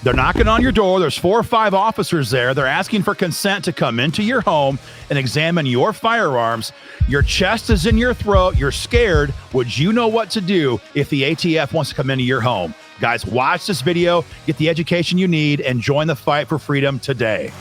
They're knocking on your door. There's 4 or 5 officers there. They're asking for consent to come into your home and examine your firearms. Your chest is in your throat. You're scared. Would you know what to do if the ATF wants to come into your home? Guys, watch this video, get the education you need, and join the fight for freedom today.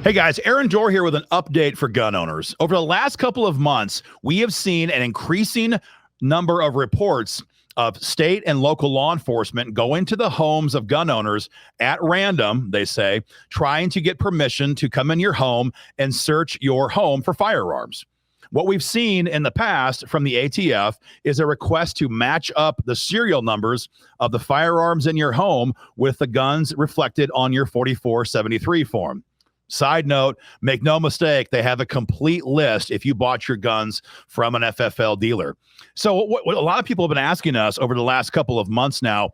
Hey guys, Aaron Dorr here with an update for gun owners. Over the last couple of months, we have seen an increasing number of reports of state and local law enforcement going to the homes of gun owners at random, they say, trying to get permission to come in your home and search your home for firearms. What we've seen in the past from the ATF is a request to match up the serial numbers of the firearms in your home with the guns reflected on your 4473 form. Side note, make no mistake, they have a complete list if you bought your guns from an FFL dealer. So what a lot of people have been asking us over the last couple of months now,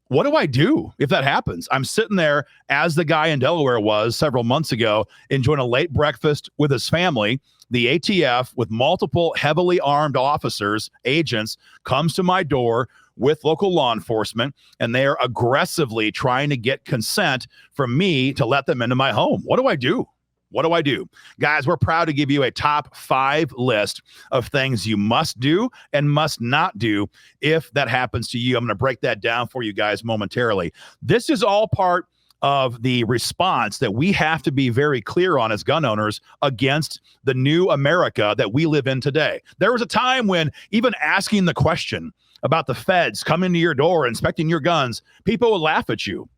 what do I do if that happens? I'm sitting there as the guy in Delaware was several months ago, enjoying a late breakfast with his family. The ATF, with multiple heavily armed officers, agents, comes to my door with local law enforcement, and they are aggressively trying to get consent from me to let them into my home. What do I do? What do I do? Guys, we're proud to give you a top 5 list of things you must do and must not do if that happens to you. I'm going to break that down for you guys momentarily. This is all part of the response that we have to be very clear on as gun owners against the new America that we live in today. There was a time when even asking the question about the feds coming to your door, inspecting your guns, people would laugh at you.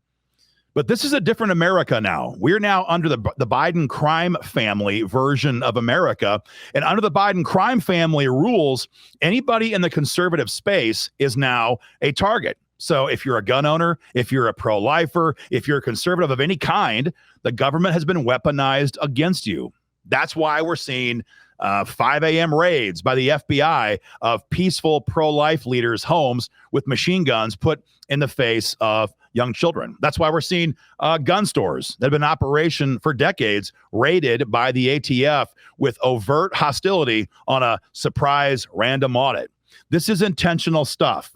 But this is a different America now. We're now under the Biden crime family version of America. And under the Biden crime family rules, anybody in the conservative space is now a target. So if you're a gun owner, if you're a pro-lifer, if you're a conservative of any kind, the government has been weaponized against you. That's why we're seeing 5 a.m. raids by the FBI of peaceful pro-life leaders' homes with machine guns put in the face of young children. That's why we're seeing gun stores that have been in operation for decades raided by the ATF with overt hostility on a surprise random audit. This is intentional stuff.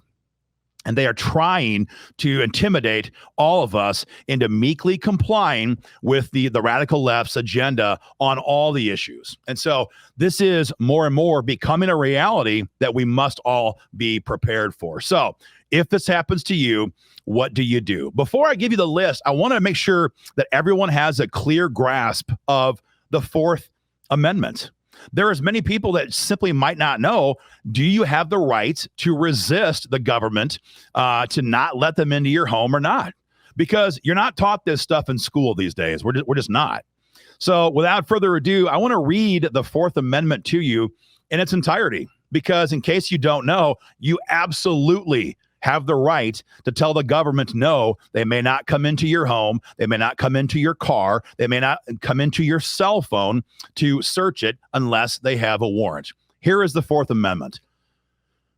And they are trying to intimidate all of us into meekly complying with the radical left's agenda on all the issues. And so this is more and more becoming a reality that we must all be prepared for. So if this happens to you, what do you do? Before I give you the list, I want to make sure that everyone has a clear grasp of the Fourth Amendment. There are many people that simply might not know, do you have the right to resist the government to not let them into your home or not? Because you're not taught this stuff in school these days. We're just not. So without further ado, I want to read the Fourth Amendment to you in its entirety, because in case you don't know, you absolutely have the right to tell the government, no, they may not come into your home. They may not come into your car. They may not come into your cell phone to search it unless they have a warrant. Here is the Fourth Amendment.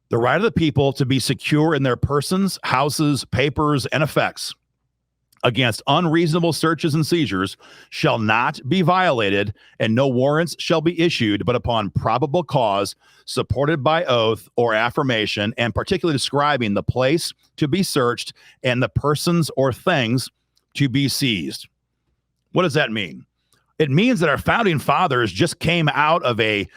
The right of the people to be secure in their persons, houses, papers, and effects against unreasonable searches and seizures shall not be violated, and no warrants shall be issued but upon probable cause, supported by oath or affirmation, and particularly describing the place to be searched and the persons or things to be seized. What does that mean? It means that our founding fathers just came out of a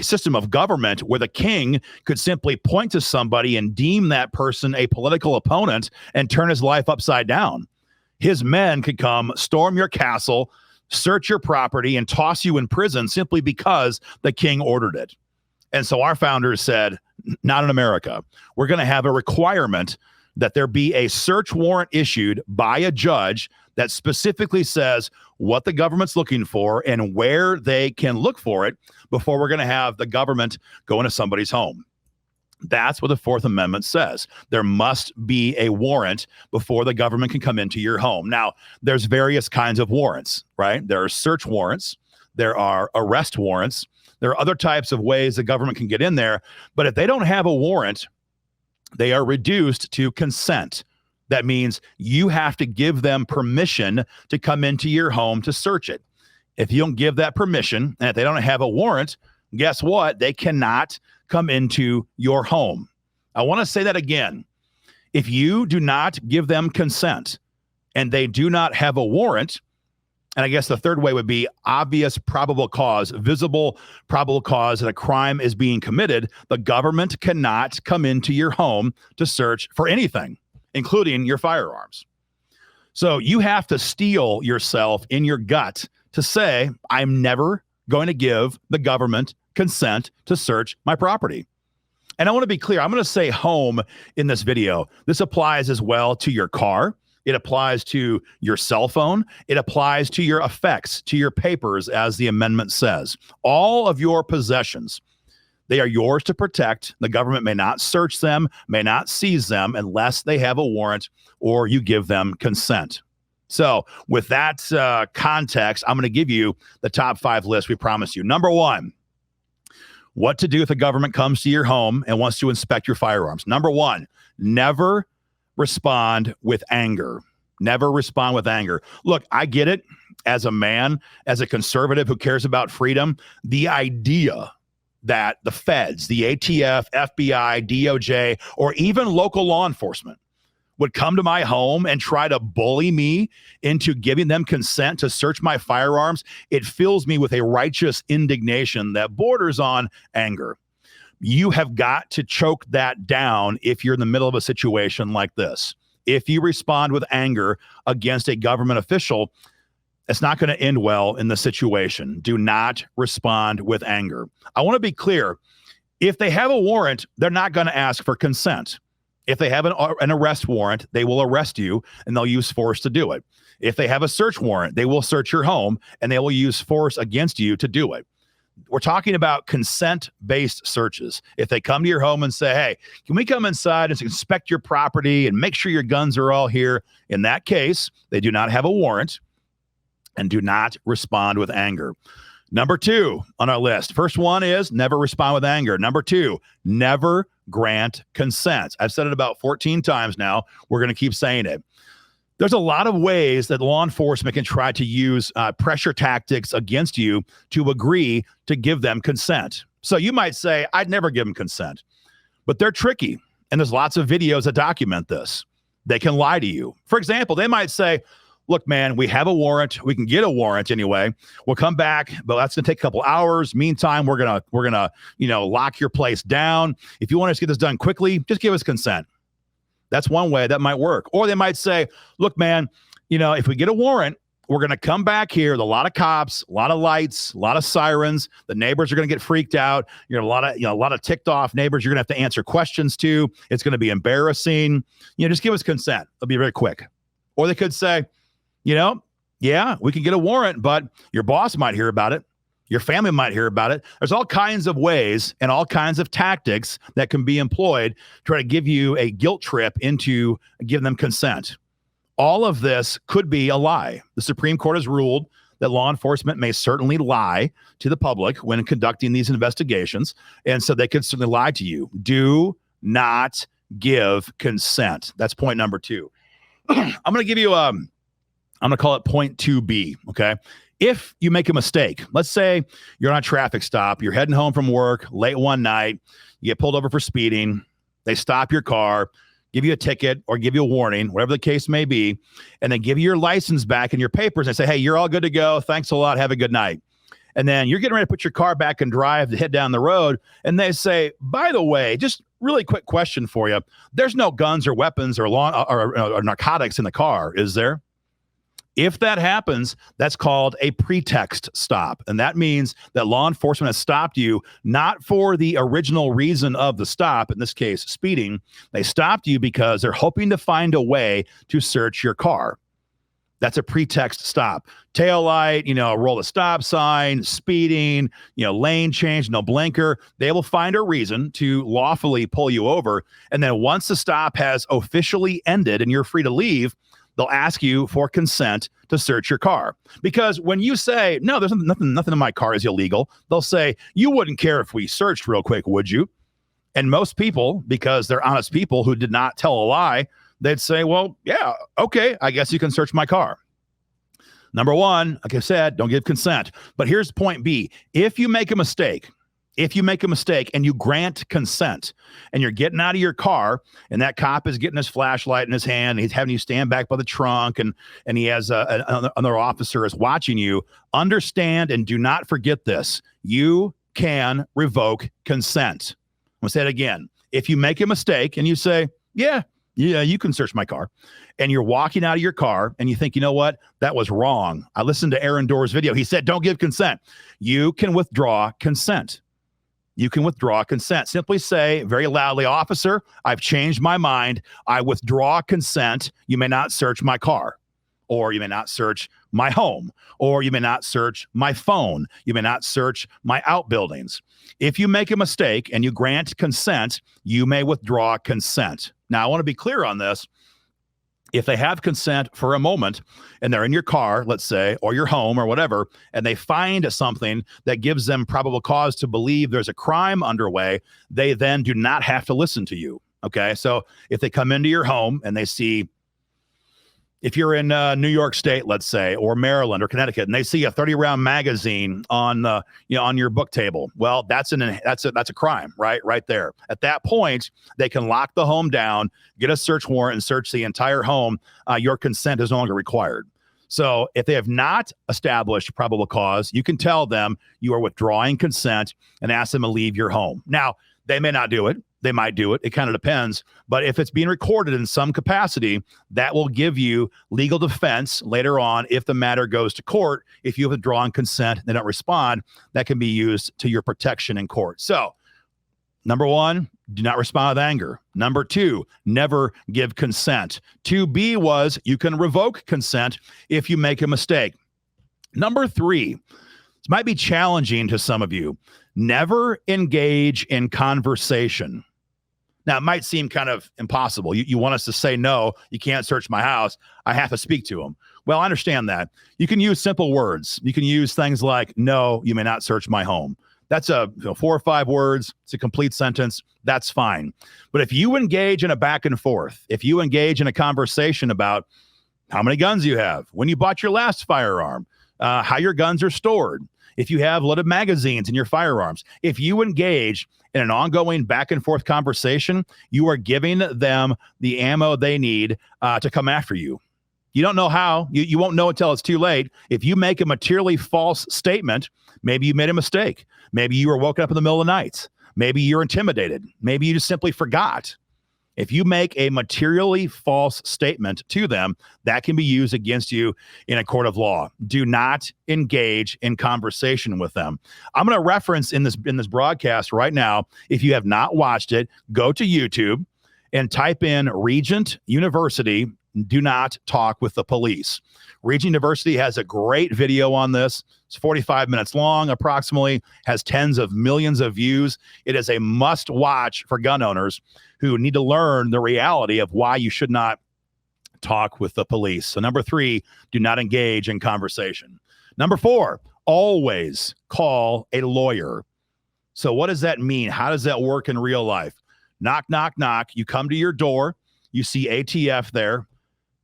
system of government where the king could simply point to somebody and deem that person a political opponent and turn his life upside down. His men could come, storm your castle, search your property, and toss you in prison simply because the king ordered it. And so our founders said, not in America. We're going to have a requirement that there be a search warrant issued by a judge that specifically says what the government's looking for and where they can look for it before we're going to have the government go into somebody's home. That's what the Fourth Amendment says. There must be a warrant before the government can come into your home. Now, there's various kinds of warrants, right? There are search warrants. There are arrest warrants. There are other types of ways the government can get in there. But if they don't have a warrant, they are reduced to consent. That means you have to give them permission to come into your home to search it. If you don't give that permission, and if they don't have a warrant, guess what? They cannot come into your home. I want to say that again. If you do not give them consent and they do not have a warrant, and I guess the third way would be obvious probable cause, visible probable cause that a crime is being committed, the government cannot come into your home to search for anything, including your firearms. So you have to steel yourself in your gut to say, I'm never going to give the government consent to search my property. And I want to be clear, I'm going to say home in this video. This applies as well to your car. It applies to your cell phone. It applies to your effects, to your papers, as the amendment says. All of your possessions, they are yours to protect. The government may not search them, may not seize them unless they have a warrant or you give them consent. So with that context, I'm going to give you the top 5 list we promised you. Number 1, what to do if the government comes to your home and wants to inspect your firearms. Number 1, never respond with anger. Never respond with anger. Look, I get it. As a man, as a conservative who cares about freedom, the idea that the feds, the ATF, FBI, DOJ, or even local law enforcement would come to my home and try to bully me into giving them consent to search my firearms, it fills me with a righteous indignation that borders on anger. You have got to choke that down if you're in the middle of a situation like this. If you respond with anger against a government official, it's not going to end well in the situation. Do not respond with anger. I want to be clear. If they have a warrant, they're not going to ask for consent. If they have an arrest warrant, they will arrest you and they'll use force to do it. If they have a search warrant, they will search your home and they will use force against you to do it. We're talking about consent-based searches. If they come to your home and say, hey, can we come inside and inspect your property and make sure your guns are all here? In that case, they do not have a warrant and do not respond with anger. Number 2 on our list. First one is never respond with anger. Number 2, never grant consent. I've said it about 14 times now. We're going to keep saying it. There's a lot of ways that law enforcement can try to use pressure tactics against you to agree to give them consent. So you might say, I'd never give them consent, but they're tricky. And there's lots of videos that document this. They can lie to you. For example, they might say, look, man, we have a warrant. We can get a warrant anyway. We'll come back, but that's going to take a couple hours. Meantime, we're gonna, lock your place down. If you want us to get this done quickly, just give us consent. That's one way that might work. Or they might say, look, man, if we get a warrant, we're going to come back here with a lot of cops, a lot of lights, a lot of sirens. The neighbors are going to get freaked out. You're a lot of ticked off neighbors you're going to have to answer questions to. It's going to be embarrassing. Just give us consent. It'll be very quick. Or they could say, yeah, we can get a warrant, but your boss might hear about it. Your family might hear about it. There's all kinds of ways and all kinds of tactics that can be employed to try to give you a guilt trip into giving them consent. All of this could be a lie. The Supreme Court has ruled that law enforcement may certainly lie to the public when conducting these investigations. And so they could certainly lie to you. Do not give consent. That's point number 2. I'm going to give you I'm going to call it point 2B. Okay. If you make a mistake, let's say you're on a traffic stop, you're heading home from work late one night, you get pulled over for speeding, they stop your car, give you a ticket or give you a warning, whatever the case may be, and then give you your license back and your papers and say, hey, you're all good to go. Thanks a lot. Have a good night. And then you're getting ready to put your car back and drive to head down the road. And they say, by the way, just really quick question for you. There's no guns or weapons or narcotics in the car, is there? If that happens, that's called a pretext stop. And that means that law enforcement has stopped you not for the original reason of the stop, in this case, speeding. They stopped you because they're hoping to find a way to search your car. That's a pretext stop. Taillight, roll a stop sign, speeding, lane change, no blinker. They will find a reason to lawfully pull you over. And then once the stop has officially ended and you're free to leave, they'll ask you for consent to search your car. Because when you say, no, there's nothing in my car is illegal, they'll say, you wouldn't care if we searched real quick, would you? And most people, because they're honest people who did not tell a lie, they'd say, well, yeah, okay, I guess you can search my car. Number 1, like I said, don't give consent. But here's point B. If you make a mistake If you make a mistake and you grant consent and you're getting out of your car and that cop is getting his flashlight in his hand, and he's having you stand back by the trunk, and he has another officer is watching you, understand and do not forget this. You can revoke consent. I'm going to say it again. If you make a mistake and you say, yeah, you can search my car, and you're walking out of your car and you think, you know what, that was wrong. I listened to Aaron Doerr's video. He said, don't give consent. You can withdraw consent. You can withdraw consent. Simply say very loudly, officer, I've changed my mind. I withdraw consent. You may not search my car, or you may not search my home, or you may not search my phone. You may not search my outbuildings. If you make a mistake and you grant consent, you may withdraw consent. Now, I want to be clear on this. If they have consent for a moment and they're in your car, let's say, or your home or whatever, and they find something that gives them probable cause to believe there's a crime underway, they then do not have to listen to you. Okay. So if they come into your home and they see, if you're in New York State, let's say, or Maryland or Connecticut, and they see a 30-round magazine on on your book table, well, that's a crime, right there. At that point, they can lock the home down, get a search warrant, and search the entire home. Your consent is no longer required. So if they have not established probable cause, you can tell them you are withdrawing consent and ask them to leave your home. Now, they may not do it. They might do it. It kind of depends. But if it's being recorded in some capacity, that will give you legal defense later on if the matter goes to court. If you have withdrawn consent and they don't respond, that can be used to your protection in court. So, number one, do not respond with anger. Number two, never give consent. 2B was you can revoke consent if you make a mistake. Number three, this might be challenging to some of you. Never engage in conversation. Now, it might seem kind of impossible. You want us to say, no, you can't search my house. I have to speak to him. Well, I understand that. You can use simple words. You can use things like, no, you may not search my home. That's 4 or 5 words. It's a complete sentence. That's fine. But if you engage in a back and forth, if you engage in a conversation about how many guns you have, when you bought your last firearm, how your guns are stored, if you have loaded magazines in your firearms, if you engage in an ongoing back and forth conversation, you are giving them the ammo they need to come after you. You don't know how. You won't know until it's too late. If you make a materially false statement, maybe you made a mistake. Maybe you were woken up in the middle of the night. Maybe you're intimidated. Maybe you just simply forgot. If you make a materially false statement to them, that can be used against you in a court of law. Do not engage in conversation with them. I'm going to reference in this broadcast right now. If you have not watched it, go to YouTube and type in Regent University, do not talk with the police. Regent University has a great video on this. It's 45 minutes long, approximately, has tens of millions of views. It is a must watch for gun owners who need to learn the reality of why you should not talk with the police. So number 3, do not engage in conversation. Number 4, always call a lawyer. So what does that mean? How does that work in real life? Knock, knock, knock. You come to your door. You see ATF there.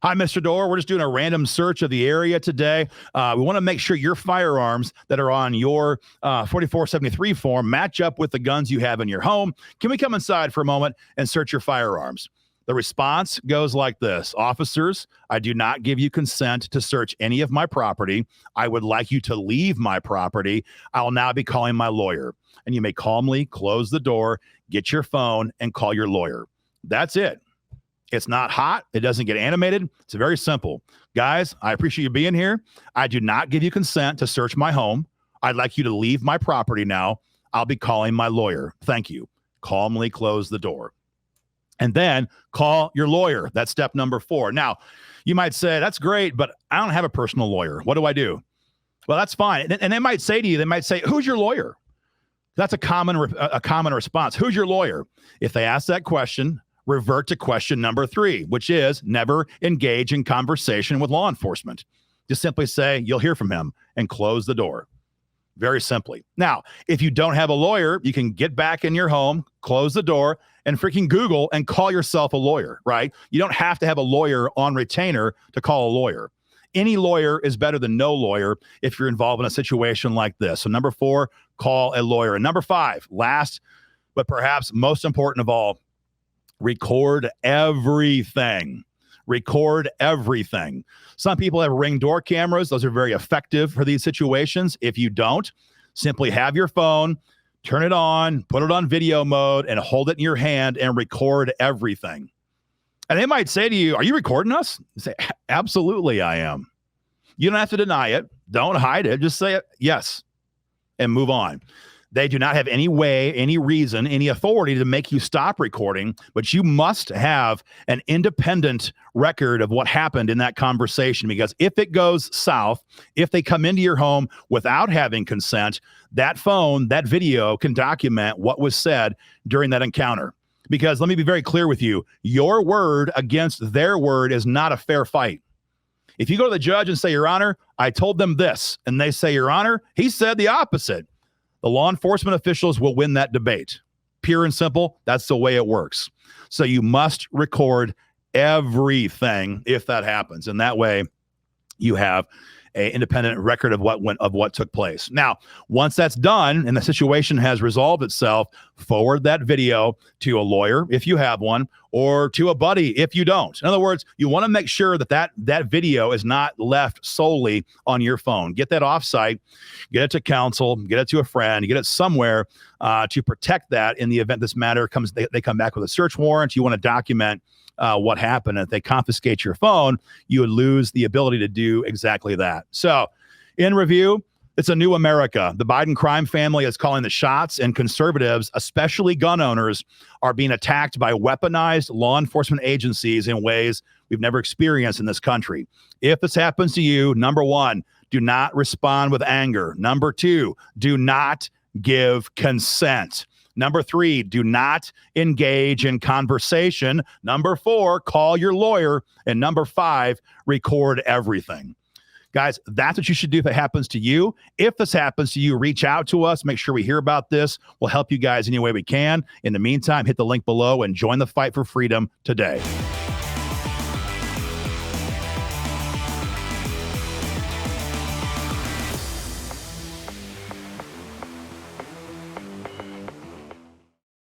Hi, Mr. Doerr. We're just doing a random search of the area today. We want to make sure your firearms that are on your 4473 form match up with the guns you have in your home. Can we come inside for a moment and search your firearms? The response goes like this. Officers, I do not give you consent to search any of my property. I would like you to leave my property. I will now be calling my lawyer. And you may calmly close the door, get your phone, and call your lawyer. That's it. It's not hot. It doesn't get animated. It's very simple. Guys, I appreciate you being here. I do not give you consent to search my home. I'd like you to leave my property now. I'll be calling my lawyer. Thank you. Calmly close the door. And then call your lawyer. That's step number 4. Now, you might say, that's great, but I don't have a personal lawyer. What do I do? Well, that's fine. And they might say to you, who's your lawyer? That's a common response. Who's your lawyer? If they ask that question, revert to question number 3, which is never engage in conversation with law enforcement. Just simply say, you'll hear from him, and close the door. Very simply. Now, if you don't have a lawyer, you can get back in your home, close the door, and freaking Google and call yourself a lawyer, right? You don't have to have a lawyer on retainer to call a lawyer. Any lawyer is better than no lawyer if you're involved in a situation like this. So number 4, call a lawyer. And number 5, last but perhaps most important of all, record everything. Record everything. Some people have Ring door cameras. Those are very effective for these situations. If you don't, simply have your phone, turn it on, put it on video mode, and hold it in your hand and record everything. And they might say to you, are you recording us? You say, absolutely, I am. You don't have to deny it. Don't hide it. Just say it, yes, and move on. They do not have any way, any reason, any authority to make you stop recording, but you must have an independent record of what happened in that conversation, because if it goes south, if they come into your home without having consent, that phone, that video can document what was said during that encounter. Because let me be very clear with you, your word against their word is not a fair fight. If you go to the judge and say, Your Honor, I told them this, and they say, Your Honor, he said the opposite, the law enforcement officials will win that debate. Pure and simple, that's the way it works. So you must record everything if that happens. And that way you have an independent record of what took place. Now, once that's done and the situation has resolved itself, forward that video to a lawyer if you have one, or to a buddy if you don't. In other words, you want to make sure that video is not left solely on your phone. Get that offsite, get it to counsel, get it to a friend, get it somewhere to protect that in the event this matter they come back with a search warrant. You want to document what happened. If they confiscate your phone, you would lose the ability to do exactly that. So, in review, it's a new America. The Biden crime family is calling the shots, and conservatives, especially gun owners, are being attacked by weaponized law enforcement agencies in ways we've never experienced in this country. If this happens to you, number 1, do not respond with anger. Number 2, do not give consent. Number 3, do not engage in conversation. Number 4, call your lawyer. And number 5, record everything. Guys, that's what you should do if it happens to you. If this happens to you, reach out to us. Make sure we hear about this. We'll help you guys any way we can. In the meantime, hit the link below and join the fight for freedom today.